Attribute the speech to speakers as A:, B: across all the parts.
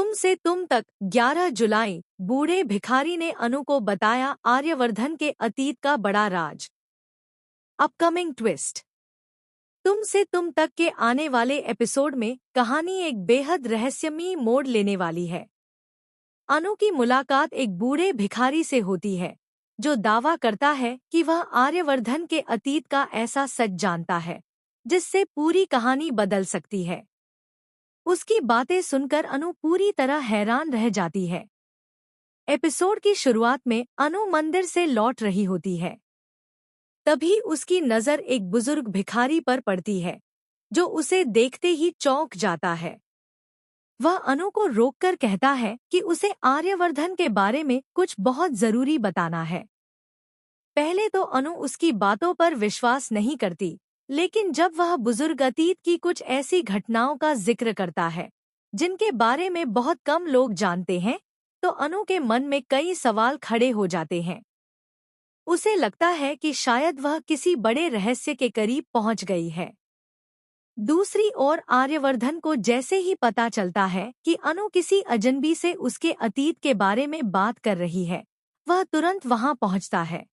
A: तुम से तुम तक 11 जुलाई। बूढ़े भिखारी ने अनु को बताया आर्यवर्धन के अतीत का बड़ा राज। Upcoming twist. तुम से तुम तक के आने वाले एपिसोड में कहानी एक बेहद रहस्यमयी मोड़ लेने वाली है। अनु की मुलाकात एक बूढ़े भिखारी से होती है जो दावा करता है कि वह आर्यवर्धन के अतीत का ऐसा सच जानता है जिससे पूरी कहानी बदल सकती है। उसकी बातें सुनकर अनु पूरी तरह हैरान रह जाती है। एपिसोड की शुरुआत में अनु मंदिर से लौट रही होती है। तभी उसकी नज़र एक बुजुर्ग भिखारी पर पड़ती है जो उसे देखते ही चौंक जाता है। वह अनु को रोककर कहता है कि उसे आर्यवर्धन के बारे में कुछ बहुत जरूरी बताना है। पहले तो अनु उसकी बातों पर विश्वास नहीं करती, लेकिन जब वह बुजुर्ग अतीत की कुछ ऐसी घटनाओं का जिक्र करता है जिनके बारे में बहुत कम लोग जानते हैं, तो अनु के मन में कई सवाल खड़े हो जाते हैं। उसे लगता है कि शायद वह किसी बड़े रहस्य के करीब पहुंच गई है। दूसरी ओर आर्यवर्धन को जैसे ही पता चलता है कि अनु किसी अजनबी से उसके अतीत के बारे में बात कर रही है, वह तुरंत वहां पहुंचता है।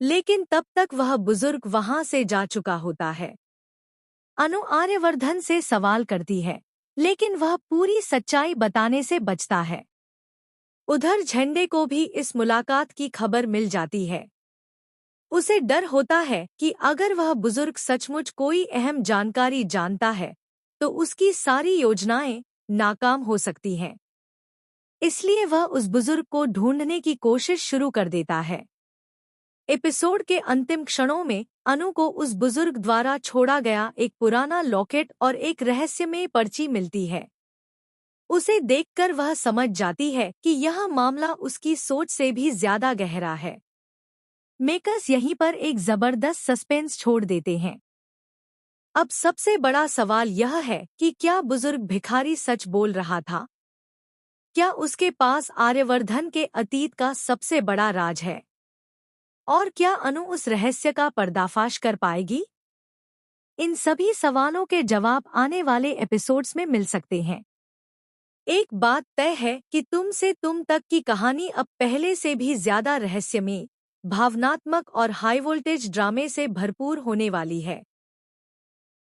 A: लेकिन तब तक वह बुजुर्ग वहां से जा चुका होता है। अनु आर्यवर्धन से सवाल करती है, लेकिन वह पूरी सच्चाई बताने से बचता है। उधर झंडे को भी इस मुलाकात की खबर मिल जाती है। उसे डर होता है कि अगर वह बुजुर्ग सचमुच कोई अहम जानकारी जानता है तो उसकी सारी योजनाएं नाकाम हो सकती हैं। इसलिए वह उस बुजुर्ग को ढूंढने की कोशिश शुरू कर देता है। एपिसोड के अंतिम क्षणों में अनु को उस बुजुर्ग द्वारा छोड़ा गया एक पुराना लॉकेट और एक रहस्यमय पर्ची मिलती है। उसे देखकर वह समझ जाती है कि यह मामला उसकी सोच से भी ज्यादा गहरा है। मेकर्स यहीं पर एक जबरदस्त सस्पेंस छोड़ देते हैं। अब सबसे बड़ा सवाल यह है कि क्या बुजुर्ग भिखारी सच बोल रहा था? क्या उसके पास आर्यवर्धन के अतीत का सबसे बड़ा राज है? और क्या अनु उस रहस्य का पर्दाफाश कर पाएगी? इन सभी सवालों के जवाब आने वाले एपिसोड्स में मिल सकते हैं। एक बात तय है कि तुम से तुम तक की कहानी अब पहले से भी ज्यादा रहस्यमय, भावनात्मक और हाई वोल्टेज ड्रामे से भरपूर होने वाली है।